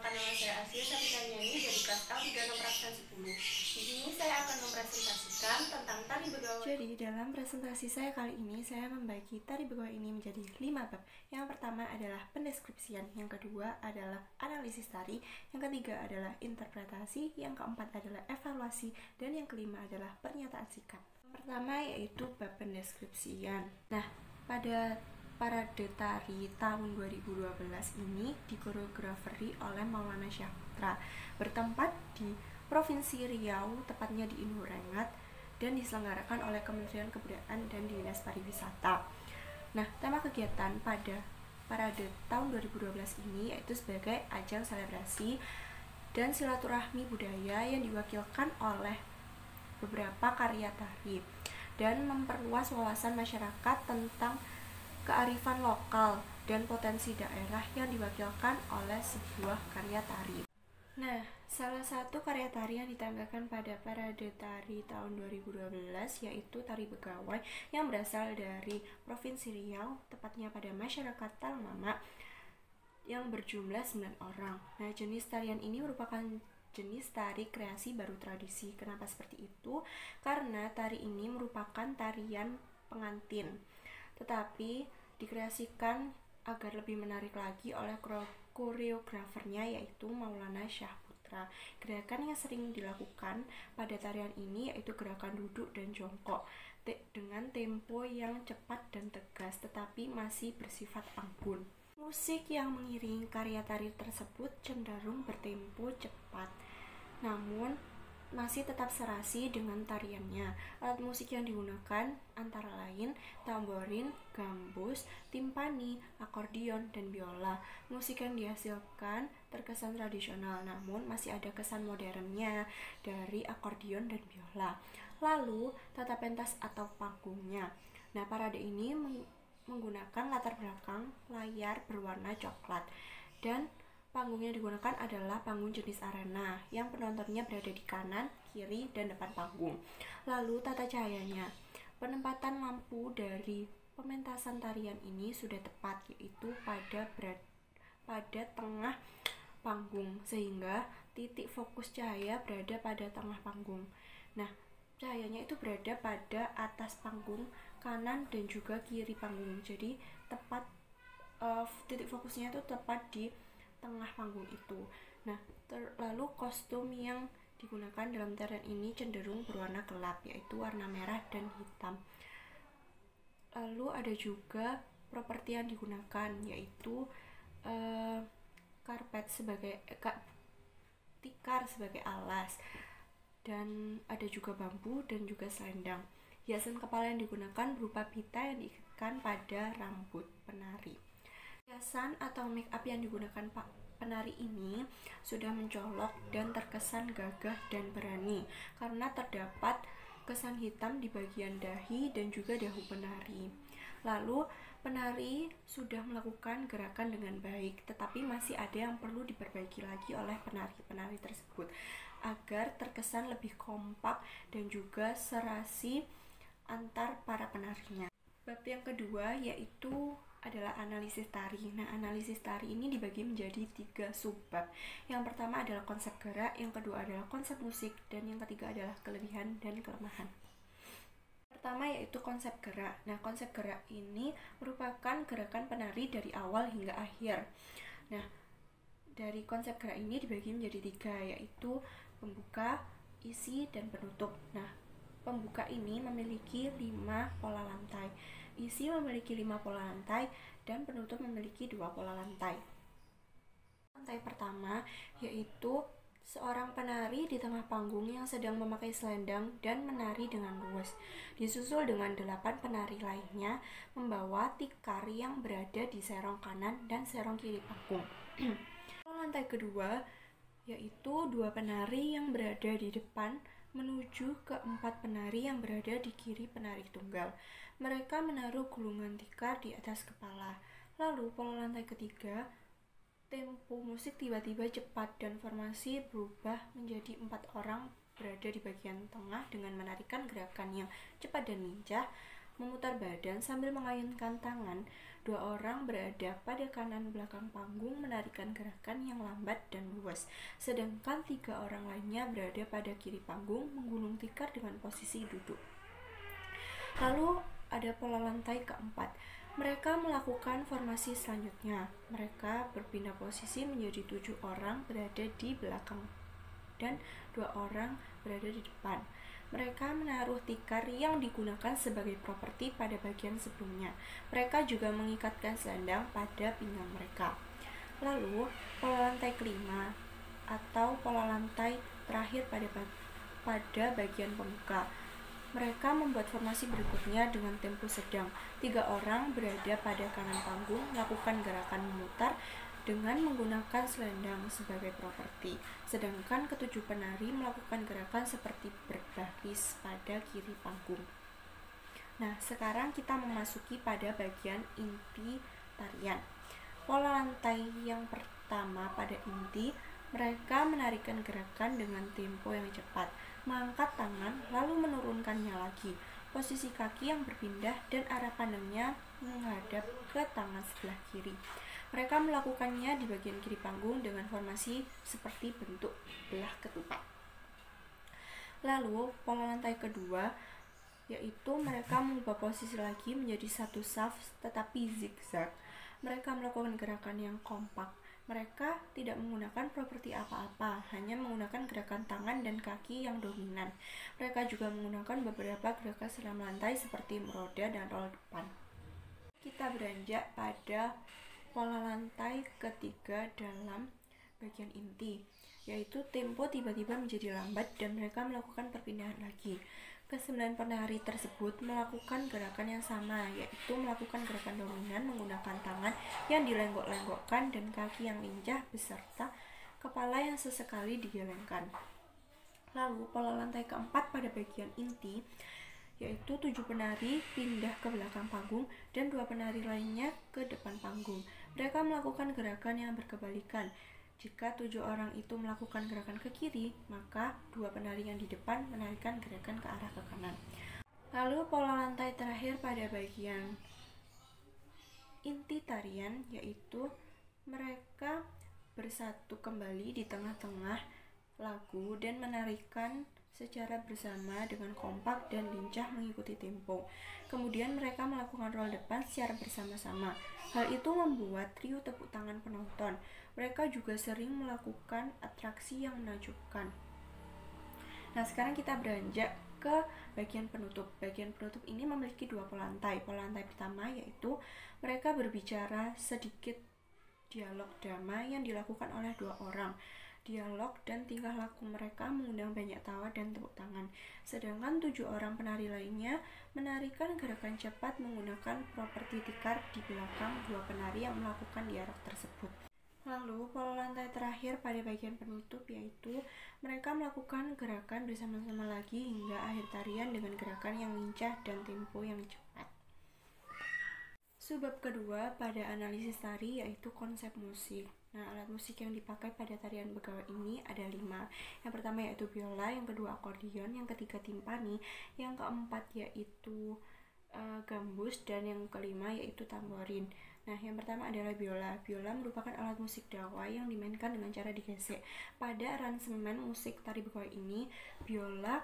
Perkenalkan, nama saya Asia Sapitanyani dari kelas A 36 Praksan 10. Di sini saya akan mempresentasikan tentang tari begawan. Jadi dalam presentasi saya kali ini saya membagi tari begawan ini menjadi 5 bab. Yang pertama adalah pendeskripsian, yang kedua adalah analisis tari, yang ketiga adalah interpretasi, yang keempat adalah evaluasi, dan yang kelima adalah pernyataan sikap. Yang pertama yaitu bab pendeskripsian. Nah, pada parade tari tahun 2012 ini dikoreograferi oleh Maulana Syah Putra, bertempat di Provinsi Riau, tepatnya di Indo Rengat, dan diselenggarakan oleh Kementerian Kebudayaan dan Dinas Pariwisata. Nah, tema kegiatan pada parade tahun 2012 ini yaitu sebagai ajang selebrasi dan silaturahmi budaya yang diwakilkan oleh beberapa karya tari dan memperluas wawasan masyarakat tentang kearifan lokal dan potensi daerah yang diwakilkan oleh sebuah karya tari. Nah, salah satu karya tari yang ditampilkan pada parade tari tahun 2012 yaitu tari Begawan yang berasal dari Provinsi Riau, tepatnya pada masyarakat Talmama yang berjumlah 9 orang. Nah, jenis tarian ini merupakan jenis tari kreasi baru tradisi. Kenapa seperti itu? Karena tari ini merupakan tarian pengantin, tetapi dikreasikan agar lebih menarik lagi oleh koreografernya yaitu Maulana Syah Putra. Gerakan yang sering dilakukan pada tarian ini yaitu gerakan duduk dan jongkok dengan tempo yang cepat dan tegas tetapi masih bersifat anggun. Musik yang mengiringi karya tari tersebut cenderung bertempo cepat, namun masih tetap serasi dengan tariannya. Alat musik yang digunakan antara lain tamborin, gambus, timpani, akordeon, dan biola. Musik yang dihasilkan terkesan tradisional, namun masih ada kesan modernnya dari akordeon dan biola. Lalu, tata pentas atau panggungnya. Nah, parade ini menggunakan latar belakang layar berwarna coklat dan panggung yang digunakan adalah panggung jenis arena yang penontonnya berada di kanan, kiri, dan depan panggung. Lalu tata cahayanya. Penempatan lampu dari pementasan tarian ini sudah tepat, yaitu pada tengah panggung sehingga titik fokus cahaya berada pada tengah panggung. Nah, cahayanya itu berada pada atas panggung, kanan dan juga kiri panggung. Jadi tepat titik fokusnya itu tepat di tengah panggung itu. Nah, lalu kostum yang digunakan dalam tarian ini cenderung berwarna gelap, yaitu warna merah dan hitam. Lalu ada juga properti yang digunakan, yaitu karpet sebagai tikar sebagai alas, dan ada juga bambu dan juga selendang. Hiasan kepala yang digunakan berupa pita yang diikatkan pada rambut penari. Hiasan atau make up yang digunakan penari ini sudah mencolok dan terkesan gagah dan berani karena terdapat kesan hitam di bagian dahi dan juga dahu penari. Lalu penari sudah melakukan gerakan dengan baik, tetapi masih ada yang perlu diperbaiki lagi oleh penari-penari tersebut agar terkesan lebih kompak dan juga serasi antar para penarinya. Bab yang kedua yaitu adalah analisis tari. Nah, analisis tari ini dibagi menjadi 3 subbab. Yang pertama adalah konsep gerak, yang kedua adalah konsep musik, dan yang ketiga adalah kelebihan dan kelemahan. Pertama yaitu konsep gerak. Nah, konsep gerak ini merupakan gerakan penari dari awal hingga akhir. Nah, dari konsep gerak ini dibagi menjadi 3, yaitu pembuka, isi, dan penutup. Nah, pembuka ini memiliki 5 pola lantai, isi memiliki 5 pola lantai, dan penutup memiliki 2 pola lantai. Lantai pertama yaitu seorang penari di tengah panggung yang sedang memakai selendang dan menari dengan luwes, disusul dengan 8 penari lainnya membawa tikar yang berada di serong kanan dan serong kiri panggung. Lantai kedua yaitu 2 penari yang berada di depan menuju ke 4 penari yang berada di kiri penari tunggal. Mereka menaruh gulungan tikar di atas kepala. Lalu pola lantai ketiga, tempo musik tiba-tiba cepat dan formasi berubah menjadi 4 orang berada di bagian tengah dengan menarikan gerakan yang cepat dan lincah. memutar badan sambil mengayunkan tangan. Dua orang berada pada kanan belakang panggung menarikan gerakan yang lambat dan luas, sedangkan tiga orang lainnya berada pada kiri panggung menggulung tikar dengan posisi duduk. Lalu ada pola lantai keempat. Mereka melakukan formasi selanjutnya. Mereka berpindah posisi menjadi 7 orang berada di belakang dan 2 orang berada di depan. Mereka menaruh tikar yang digunakan sebagai properti pada bagian sebelumnya. Mereka juga mengikatkan selendang pada pinggang mereka. Lalu, pola lantai kelima atau pola lantai terakhir pada bagian pembuka. Mereka membuat formasi berikutnya dengan tempo sedang. 3 orang berada pada kanan panggung melakukan gerakan memutar dengan menggunakan selendang sebagai properti, sedangkan ketujuh penari melakukan gerakan seperti berbaris pada kiri panggung. Nah, sekarang kita memasuki pada bagian inti tarian. Pola lantai yang pertama pada inti, mereka menarikan gerakan dengan tempo yang cepat, mengangkat tangan lalu menurunkannya lagi. Posisi kaki yang berpindah dan arah pandangnya menghadap ke tangan sebelah kiri. Mereka melakukannya di bagian kiri panggung dengan formasi seperti bentuk belah ketupat. Lalu, pola lantai kedua, yaitu mereka mengubah posisi lagi menjadi satu saf tetapi zigzag. Mereka melakukan gerakan yang kompak. Mereka tidak menggunakan properti apa-apa, hanya menggunakan gerakan tangan dan kaki yang dominan. Mereka juga menggunakan beberapa gerakan senam lantai seperti meroda dan roll depan. Kita beranjak pada pola lantai ketiga dalam bagian inti, yaitu tempo tiba-tiba menjadi lambat dan mereka melakukan perpindahan lagi. Kesembilan penari tersebut melakukan gerakan yang sama, yaitu melakukan gerakan dominan menggunakan tangan yang dilenggok-lenggokkan dan kaki yang lincah beserta kepala yang sesekali digelengkan. Lalu pola lantai keempat pada bagian inti, yaitu 7 penari pindah ke belakang panggung dan 2 penari lainnya ke depan panggung. Mereka melakukan gerakan yang berkebalikan. Jika 7 orang itu melakukan gerakan ke kiri, maka 2 penari yang di depan menarikan gerakan ke arah ke kanan. Lalu pola lantai terakhir pada bagian inti tarian, yaitu mereka bersatu kembali di tengah-tengah lagu dan menarikan secara bersama dengan kompak dan lincah mengikuti tempo. Kemudian mereka melakukan roll depan secara bersama-sama. Hal itu membuat trio tepuk tangan penonton. Mereka juga sering melakukan atraksi yang menakjubkan. Nah, sekarang kita beranjak ke bagian penutup. Bagian penutup ini memiliki 2 pola lantai. Pola lantai pertama yaitu mereka berbicara sedikit dialog damai yang dilakukan oleh 2 orang. Dialog dan tingkah laku mereka mengundang banyak tawa dan tepuk tangan. Sedangkan 7 orang penari lainnya menarikan gerakan cepat menggunakan properti tikar di belakang 2 penari yang melakukan dialog tersebut. Lalu, pola lantai terakhir pada bagian penutup yaitu mereka melakukan gerakan bersama-sama lagi hingga akhir tarian dengan gerakan yang lincah dan tempo yang cepat. Subbab kedua pada analisis tari yaitu konsep musik. Nah, alat musik yang dipakai pada tarian Begawan ini ada 5. Yang pertama yaitu biola, yang kedua akordion, yang ketiga timpani, yang keempat yaitu gambus, dan yang kelima yaitu tamborin. Nah, yang pertama adalah biola. Biola merupakan alat musik dawa yang dimainkan dengan cara digesek. Pada aransemen musik tari Begawan ini, biola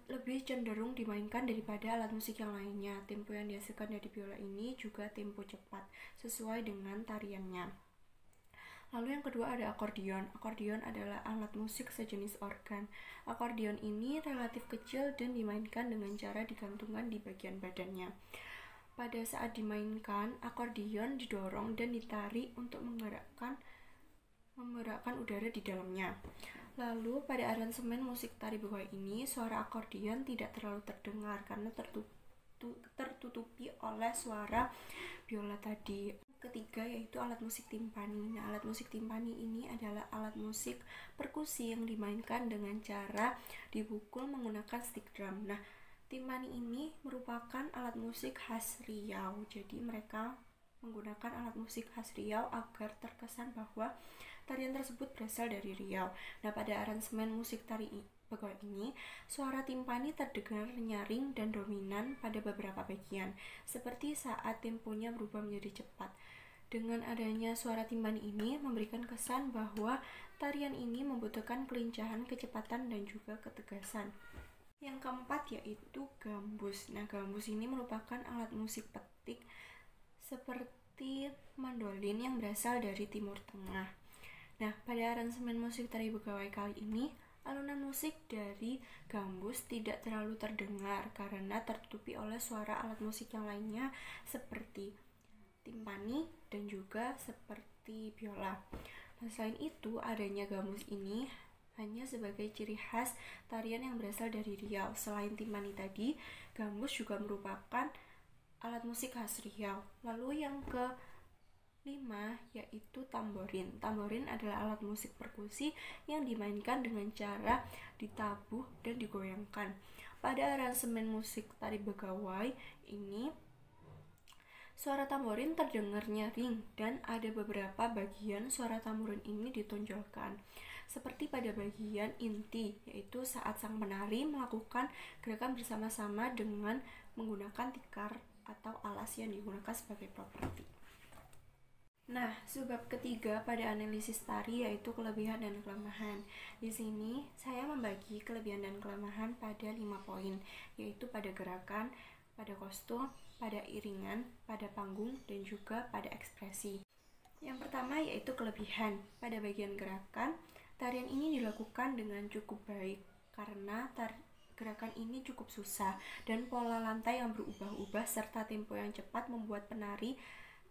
lebih cenderung dimainkan daripada alat musik yang lainnya. Tempo yang dihasilkan dari biola ini juga tempo cepat, sesuai dengan tariannya. Lalu yang kedua ada akordion. Akordion adalah alat musik sejenis organ. Akordion ini relatif kecil dan dimainkan dengan cara digantungkan di bagian badannya. Pada saat dimainkan, akordion didorong dan ditarik untuk menggerakkan udara di dalamnya. Lalu pada aransemen musik tari Begawan ini, suara akordion tidak terlalu terdengar karena tertutupi oleh suara biola tadi. Ketiga yaitu alat musik timpani. Nah, alat musik timpani ini adalah alat musik perkusi yang dimainkan dengan cara dipukul menggunakan stick drum. Nah, timpani ini merupakan alat musik khas Riau. Jadi mereka menggunakan alat musik khas Riau agar terkesan bahwa tarian tersebut berasal dari Riau. Nah, pada aransemen musik tari begawai ini, suara timpani terdengar nyaring dan dominan pada beberapa bagian, seperti saat temponya berubah menjadi cepat. Dengan adanya suara timpani ini memberikan kesan bahwa tarian ini membutuhkan kelincahan, kecepatan, dan juga ketegasan. Yang keempat yaitu gambus. Nah, gambus ini merupakan alat musik petik seperti mandolin yang berasal dari Timur Tengah. Nah, pada aransemen musik tari begawai kali ini, alunan musik dari gambus tidak terlalu terdengar karena tertutupi oleh suara alat musik yang lainnya seperti timpani dan juga seperti biola. Nah, selain itu, adanya gambus ini hanya sebagai ciri khas tarian yang berasal dari Riau. Selain timpani tadi, gambus juga merupakan alat musik khas Riau. Lalu yang kelima yaitu tamborin. Tamborin adalah alat musik perkusi yang dimainkan dengan cara ditabuh dan digoyangkan. Pada aransemen musik tari begawai ini, suara tamborin terdengar nyaring dan ada beberapa bagian suara tamborin ini ditonjolkan. Seperti pada bagian inti, yaitu saat sang penari melakukan gerakan bersama-sama dengan menggunakan tikar atau alas yang digunakan sebagai properti. Nah, sebab ketiga pada analisis tari yaitu kelebihan dan kelemahan. Di sini saya membagi kelebihan dan kelemahan pada 5 poin, yaitu pada gerakan, pada kostum, pada iringan, pada panggung, dan juga pada ekspresi. Yang pertama yaitu kelebihan. Pada bagian gerakan, tarian ini dilakukan dengan cukup baik karena gerakan ini cukup susah dan pola lantai yang berubah-ubah serta tempo yang cepat membuat penari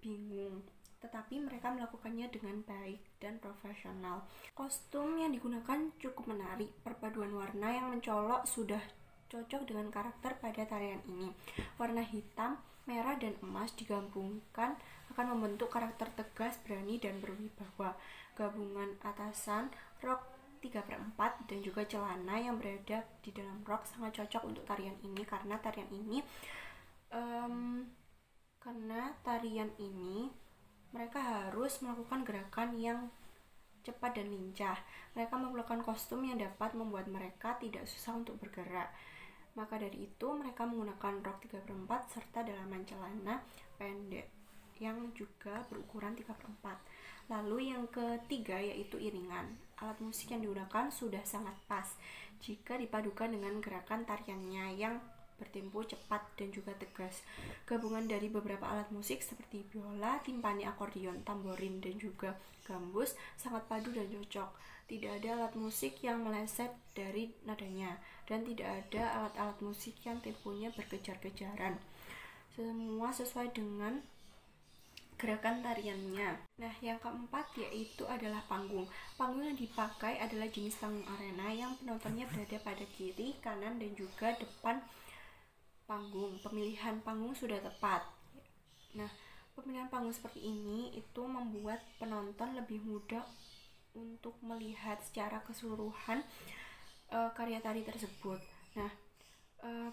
bingung. Tetapi mereka melakukannya dengan baik dan profesional. Kostum yang digunakan cukup menarik. Perpaduan warna yang mencolok sudah cocok dengan karakter pada tarian ini. Warna hitam, merah, dan emas digabungkan akan membentuk karakter tegas, berani, dan berwibawa. Gabungan atasan, rok 3/4 dan juga celana yang berada di dalam rok sangat cocok untuk tarian ini karena tarian ini mereka harus melakukan gerakan yang cepat dan lincah. Mereka memerlukan kostum yang dapat membuat mereka tidak susah untuk bergerak. Maka dari itu mereka menggunakan rok 3/4 serta dalaman celana pendek yang juga berukuran 3/4. Lalu yang ketiga yaitu iringan. Alat musik yang digunakan sudah sangat pas jika dipadukan dengan gerakan tariannya yang bertempo cepat dan juga tegas. Gabungan dari beberapa alat musik seperti biola, timpani, akordeon, tamborin, dan juga gambus sangat padu dan cocok. Tidak ada alat musik yang meleset dari nadanya dan tidak ada alat-alat musik yang temponya berkejar-kejaran. Semua sesuai dengan gerakan tariannya. Nah, yang keempat yaitu adalah panggung. Panggung yang dipakai adalah jenis panggung arena yang penontonnya berada pada kiri, kanan, dan juga depan panggung. Pemilihan panggung sudah tepat. Nah, pemilihan panggung seperti ini itu membuat penonton lebih mudah untuk melihat secara keseluruhan karya tari tersebut. Nah,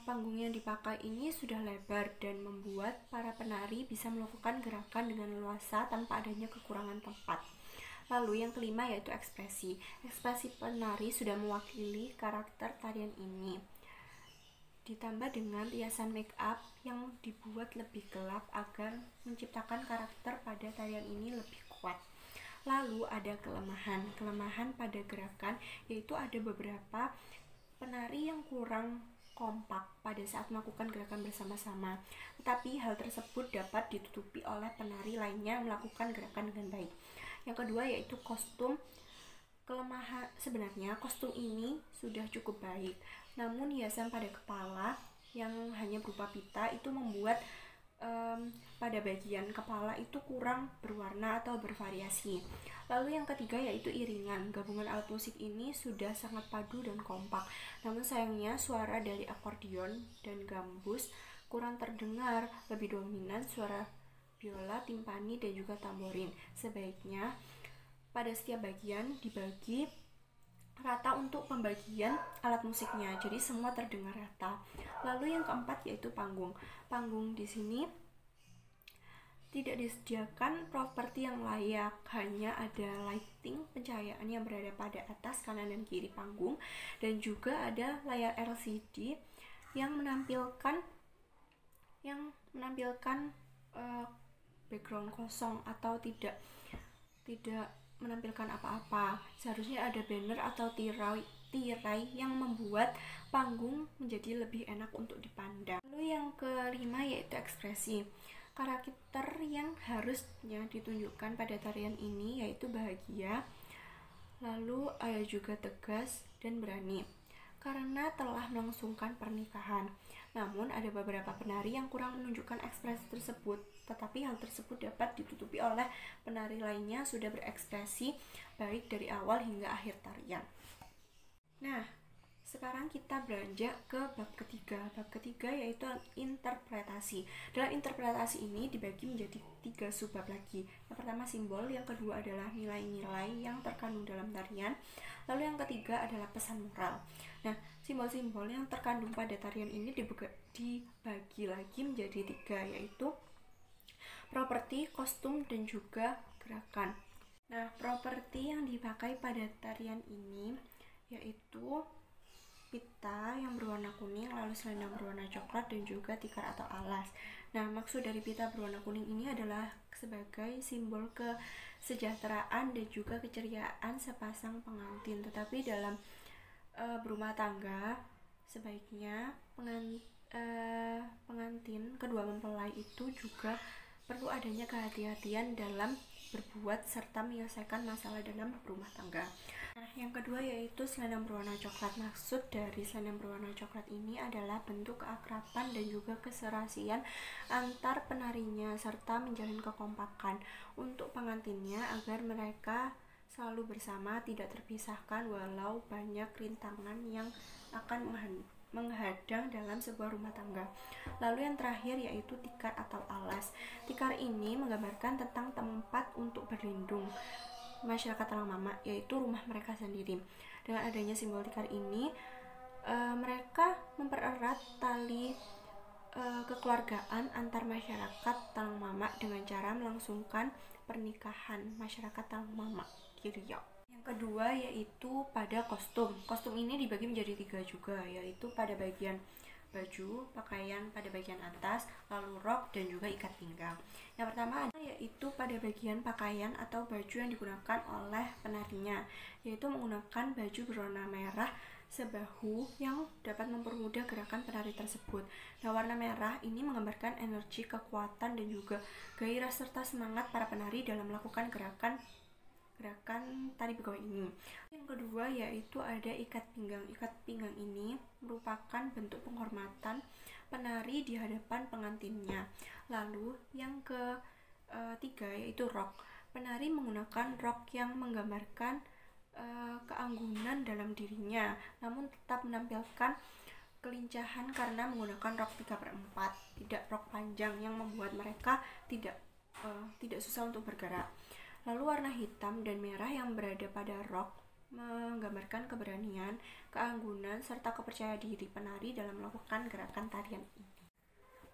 panggung yang dipakai ini sudah lebar dan membuat para penari bisa melakukan gerakan dengan leluasa tanpa adanya kekurangan tempat. Lalu yang kelima yaitu ekspresi. Ekspresi penari sudah mewakili karakter tarian ini. Ditambah dengan riasan make up yang dibuat lebih gelap agar menciptakan karakter pada tarian ini lebih kuat. Lalu ada kelemahan. Kelemahan pada gerakan yaitu ada beberapa penari yang kurang kompak pada saat melakukan gerakan bersama-sama. Tetapi hal tersebut dapat ditutupi oleh penari lainnya yang melakukan gerakan dengan baik. Yang kedua yaitu kostum. Kelemahan sebenarnya kostum ini sudah cukup baik, namun hiasan pada kepala yang hanya berupa pita itu membuat pada bagian kepala itu kurang berwarna atau bervariasi. Lalu yang ketiga yaitu iringan. Gabungan alat musik ini sudah sangat padu dan kompak. Namun sayangnya suara dari akordeon dan gambus kurang terdengar, lebih dominan suara biola, timpani, dan juga tamborin. Sebaiknya pada setiap bagian dibagi rata untuk pembagian alat musiknya, jadi semua terdengar rata. Lalu yang keempat yaitu panggung. Panggung di sini Tidak disediakan properti yang layak, hanya ada lighting pencahayaan yang berada pada atas, kanan, dan kiri panggung, dan juga ada layar LCD yang menampilkan background kosong atau tidak menampilkan apa-apa. Seharusnya ada banner atau tirai yang membuat panggung menjadi lebih enak untuk dipandang. Lalu yang kelima yaitu ekspresi. Karakter yang harusnya ditunjukkan pada tarian ini yaitu bahagia, lalu ada juga tegas dan berani karena telah melangsungkan pernikahan. Namun ada beberapa penari yang kurang menunjukkan ekspresi tersebut, tetapi hal tersebut dapat ditutupi oleh penari lainnya sudah berekspresi baik dari awal hingga akhir tarian. Nah, sekarang kita beranjak ke bab ketiga. Bab ketiga yaitu interpretasi. Dalam interpretasi ini dibagi menjadi 3 subbab lagi. Yang pertama simbol, yang kedua adalah nilai-nilai yang terkandung dalam tarian, lalu yang ketiga adalah pesan moral. Nah, simbol-simbol yang terkandung pada tarian ini dibagi lagi menjadi 3, yaitu properti, kostum, dan juga gerakan. Nah, properti yang dipakai pada tarian ini yaitu pita yang berwarna kuning, lalu selendang berwarna coklat, dan juga tikar atau alas. Nah, maksud dari pita berwarna kuning ini adalah sebagai simbol kesejahteraan dan juga keceriaan sepasang pengantin. Tetapi dalam berumah tangga, sebaiknya pengantin, kedua mempelai itu juga perlu adanya kehati-hatian dalam berbuat serta menyelesaikan masalah dalam rumah tangga. Nah, yang kedua yaitu selendang berwarna coklat. Maksud dari selendang berwarna coklat ini adalah bentuk keakraban dan juga keserasian antar penarinya serta menjalin kekompakan untuk pengantinnya agar mereka selalu bersama, tidak terpisahkan walau banyak rintangan yang akan menghadang dalam sebuah rumah tangga. Lalu yang terakhir yaitu tikar atau alas. Tikar ini menggambarkan tentang tempat untuk berlindung masyarakat Talang Mama, yaitu rumah mereka sendiri. Dengan adanya simbol tikar ini, mereka mempererat tali kekeluargaan antar masyarakat Talang Mama dengan cara melangsungkan pernikahan masyarakat Talang Mama di Riau. Yang kedua yaitu pada kostum. Kostum ini dibagi menjadi 3 juga, yaitu pada bagian baju, pakaian pada bagian atas, lalu rok, dan juga ikat pinggang. Yang pertama yaitu pada bagian pakaian atau baju yang digunakan oleh penarinya, yaitu menggunakan baju berwarna merah sebahu yang dapat mempermudah gerakan penari tersebut. Nah, warna merah ini menggambarkan energi, kekuatan, dan juga gairah serta semangat para penari dalam melakukan gerakan tari begowe ini. Yang kedua yaitu ada ikat pinggang. Ikat pinggang ini merupakan bentuk penghormatan penari di hadapan pengantinnya. Lalu yang ketiga yaitu rok. Penari menggunakan rok yang menggambarkan keanggunan dalam dirinya, namun tetap menampilkan kelincahan karena menggunakan rok 3/4, tidak rok panjang yang membuat mereka tidak susah untuk bergerak. Lalu warna hitam dan merah yang berada pada rok menggambarkan keberanian, keanggunan, serta kepercayaan diri penari dalam melakukan gerakan tarian ini.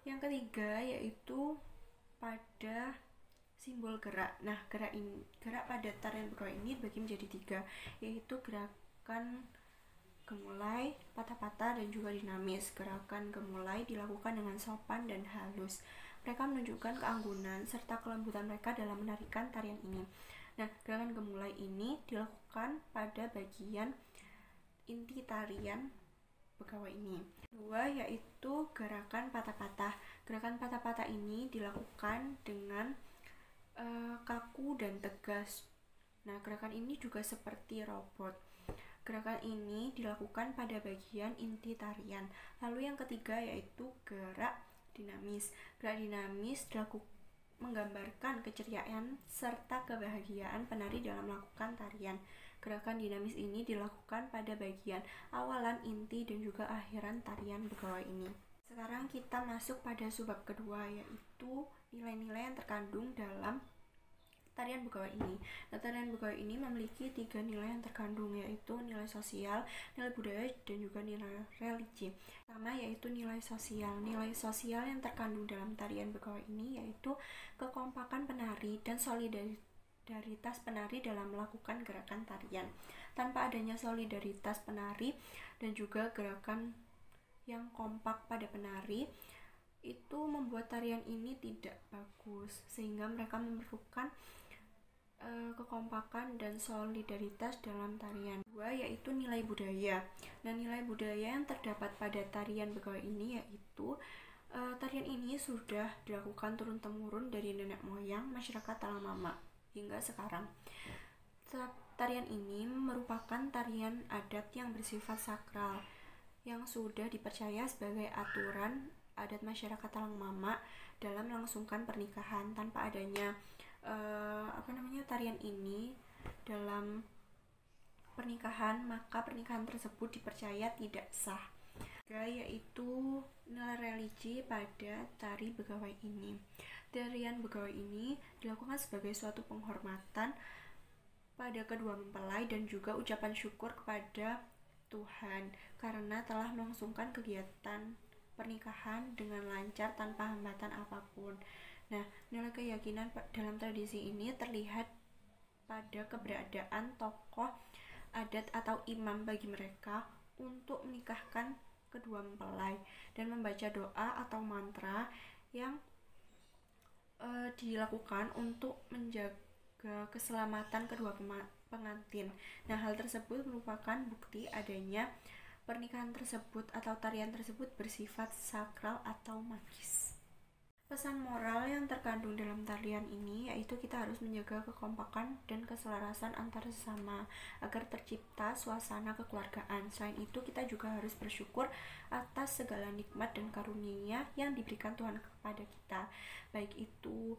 Yang ketiga yaitu pada simbol gerak. Nah, gerak pada tarian begowe ini dibagi menjadi 3, yaitu gerakan gemulai, patah-patah, dan juga dinamis. Gerakan gemulai dilakukan dengan sopan dan halus. Mereka menunjukkan keanggunan serta kelembutan mereka dalam menarikan tarian ini. Nah, gerakan gemulai ini dilakukan pada bagian inti tarian begowe ini. Kedua yaitu gerakan patah-patah. Gerakan patah-patah ini dilakukan dengan kaku dan tegas. Nah, gerakan ini juga seperti robot. Gerakan ini dilakukan pada bagian inti tarian. Lalu yang ketiga yaitu gerak dinamis. Gerak dinamis menggambarkan keceriaan serta kebahagiaan penari dalam melakukan tarian. Gerakan dinamis ini dilakukan pada bagian awalan, inti, dan juga akhiran tarian begowe ini. Sekarang kita masuk pada subbab kedua, yaitu nilai-nilai yang terkandung dalam tarian Begawan ini. Nah, tarian Begawan ini memiliki 3 nilai yang terkandung, yaitu nilai sosial, nilai budaya, dan juga nilai religi. Pertama yaitu nilai sosial. Nilai sosial yang terkandung dalam tarian Begawan ini yaitu kekompakan penari dan solidaritas penari dalam melakukan gerakan tarian. Tanpa adanya solidaritas penari dan juga gerakan yang kompak pada penari, itu membuat tarian ini tidak bagus, sehingga mereka memerlukan kekompakan dan solidaritas dalam tarian. Dua yaitu nilai budaya. Nah, nilai budaya yang terdapat pada tarian Begawan ini yaitu tarian ini sudah dilakukan turun-temurun dari nenek moyang masyarakat Talang hingga sekarang. Tarian ini merupakan tarian adat yang bersifat sakral yang sudah dipercaya sebagai aturan adat masyarakat Talang dalam melangsungkan pernikahan. Tanpa adanya tarian ini dalam pernikahan, maka pernikahan tersebut dipercaya tidak sah. Yaitu nilai religi pada tari Begawan ini. Tarian Begawan ini dilakukan sebagai suatu penghormatan pada kedua mempelai dan juga ucapan syukur kepada Tuhan karena telah melangsungkan kegiatan pernikahan dengan lancar tanpa hambatan apapun. Nah, nilai keyakinan dalam tradisi ini terlihat pada keberadaan tokoh adat atau imam bagi mereka untuk menikahkan kedua mempelai dan membaca doa atau mantra yang dilakukan untuk menjaga keselamatan kedua pengantin. Nah, hal tersebut merupakan bukti adanya pernikahan tersebut atau tarian tersebut bersifat sakral atau magis. Pesan moral yang terkandung dalam tarian ini yaitu kita harus menjaga kekompakan dan keselarasan antar sesama agar tercipta suasana kekeluargaan. Selain itu, kita juga harus bersyukur atas segala nikmat dan karunia yang diberikan Tuhan kepada kita. Baik itu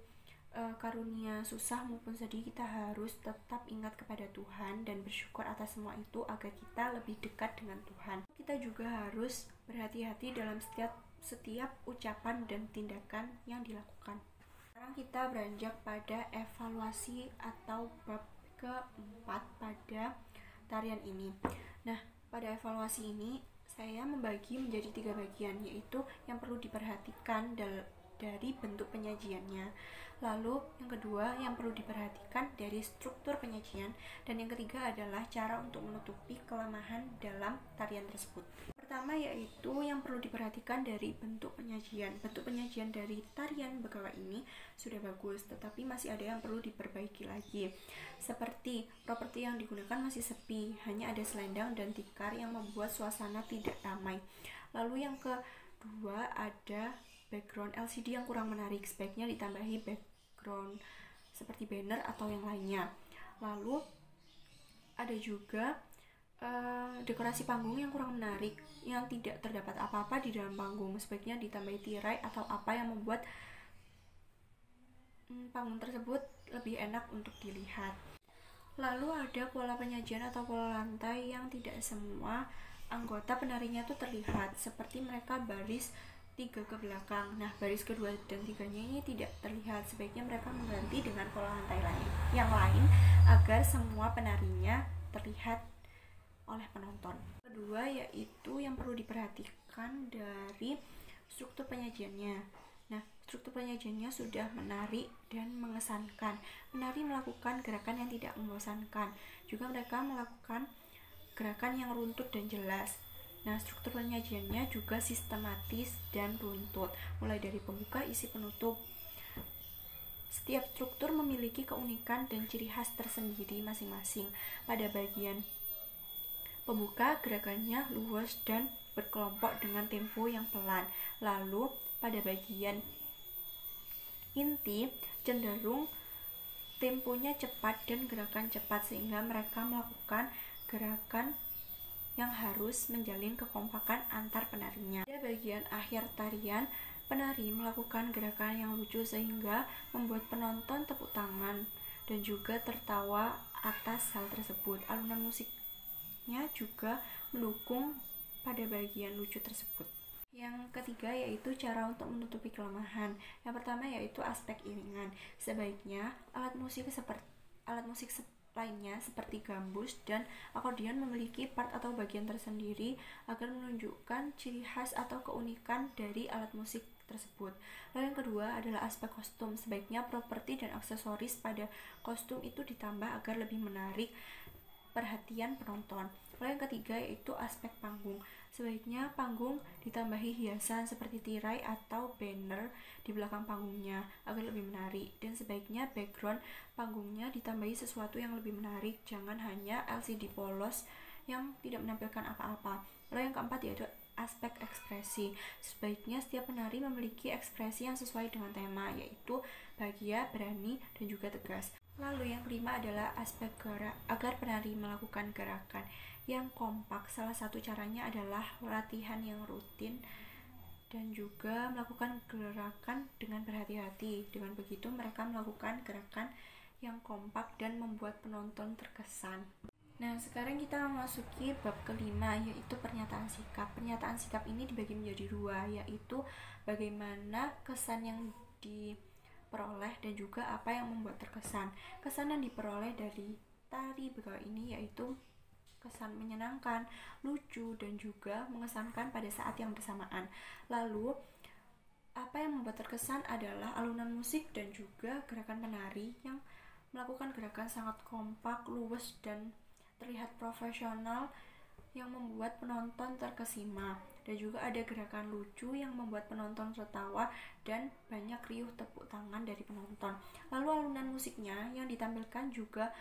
karunia susah maupun sedih, kita harus tetap ingat kepada Tuhan dan bersyukur atas semua itu agar kita lebih dekat dengan Tuhan. Kita juga harus berhati-hati dalam setiap ucapan dan tindakan yang dilakukan. Sekarang kita beranjak pada evaluasi atau bab keempat pada tarian ini. Nah, pada evaluasi ini saya membagi menjadi 3 bagian, yaitu yang perlu diperhatikan dari bentuk penyajiannya, lalu yang kedua yang perlu diperhatikan dari struktur penyajian, dan yang ketiga adalah cara untuk menutupi kelemahan dalam tarian tersebut. Pertama yaitu yang perlu diperhatikan dari bentuk penyajian. Bentuk penyajian dari tarian Begawan ini sudah bagus, tetapi masih ada yang perlu diperbaiki lagi. Seperti properti yang digunakan masih sepi, hanya ada selendang dan tikar yang membuat suasana tidak ramai. Lalu yang kedua ada background LCD yang kurang menarik, sebaiknya ditambahi background seperti banner atau yang lainnya. Lalu ada juga dekorasi panggung yang kurang menarik, yang tidak terdapat apa-apa di dalam panggung, sebaiknya ditambahi tirai atau apa yang membuat panggung tersebut lebih enak untuk dilihat. Lalu ada pola penyajian atau pola lantai yang tidak semua anggota penarinya itu terlihat, seperti mereka baris 3 ke belakang. Nah, baris kedua dan 3-nya ini tidak terlihat, sebaiknya mereka mengganti dengan pola lantai yang lain agar semua penarinya terlihat oleh penonton. Kedua yaitu yang perlu diperhatikan dari struktur penyajiannya. Nah, struktur penyajiannya sudah menarik dan mengesankan. Penari melakukan gerakan yang tidak membosankan. Juga mereka melakukan gerakan yang runtut dan jelas. Nah, struktur penyajiannya juga sistematis dan runtut, mulai dari pembuka, isi, penutup. Setiap struktur memiliki keunikan dan ciri khas tersendiri masing-masing. Pada bagian pembuka, gerakannya luas dan berkelompok dengan tempo yang pelan. Lalu pada bagian inti cenderung temponya cepat dan gerakan cepat, sehingga mereka melakukan gerakan yang harus menjalin kekompakan antar penarinya. Pada bagian akhir tarian, penari melakukan gerakan yang lucu sehingga membuat penonton tepuk tangan dan juga tertawa atas hal tersebut. Alunan musiknya juga mendukung pada bagian lucu tersebut. Yang ketiga yaitu cara untuk menutupi kelemahan. Yang pertama yaitu aspek iringan. Sebaiknya alat musik lainnya seperti gambus dan akordeon memiliki part atau bagian tersendiri agar menunjukkan ciri khas atau keunikan dari alat musik tersebut. Lalu yang kedua adalah aspek kostum. Sebaiknya properti dan aksesoris pada kostum itu ditambah agar lebih menarik perhatian penonton. Lalu yang ketiga yaitu aspek panggung. Sebaiknya panggung ditambahi hiasan seperti tirai atau banner di belakang panggungnya agar lebih menarik, dan sebaiknya background panggungnya ditambahi sesuatu yang lebih menarik, jangan hanya LCD polos yang tidak menampilkan apa-apa. Lalu yang keempat yaitu aspek ekspresi. Sebaiknya setiap penari memiliki ekspresi yang sesuai dengan tema, yaitu bahagia, berani, dan juga tegas. Lalu yang kelima adalah aspek gerak. Agar penari melakukan gerakan yang kompak, salah satu caranya adalah latihan yang rutin dan juga melakukan gerakan dengan berhati-hati. Dengan begitu mereka melakukan gerakan yang kompak dan membuat penonton terkesan. Nah, sekarang kita memasuki bab kelima, yaitu pernyataan sikap. Pernyataan sikap ini dibagi menjadi dua, yaitu bagaimana kesan yang diperoleh dan juga apa yang membuat terkesan. Kesan yang diperoleh dari tari begal ini yaitu kesan menyenangkan, lucu, dan juga mengesankan pada saat yang bersamaan. Lalu, apa yang membuat terkesan adalah alunan musik dan juga gerakan penari yang melakukan gerakan sangat kompak, luwes, dan terlihat profesional yang membuat penonton terkesima. Dan juga ada gerakan lucu yang membuat penonton tertawa dan banyak riuh tepuk tangan dari penonton. Lalu alunan musiknya yang ditampilkan juga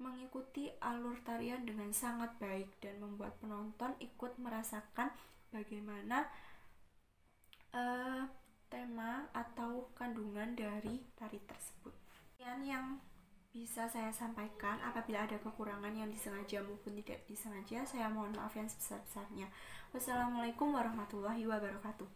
mengikuti alur tarian dengan sangat baik dan membuat penonton ikut merasakan bagaimana tema atau kandungan dari tari tersebut. Yang bisa saya sampaikan. Apabila ada kekurangan yang disengaja maupun tidak disengaja, saya mohon maaf yang sebesar-besarnya. Wassalamualaikum warahmatullahi wabarakatuh.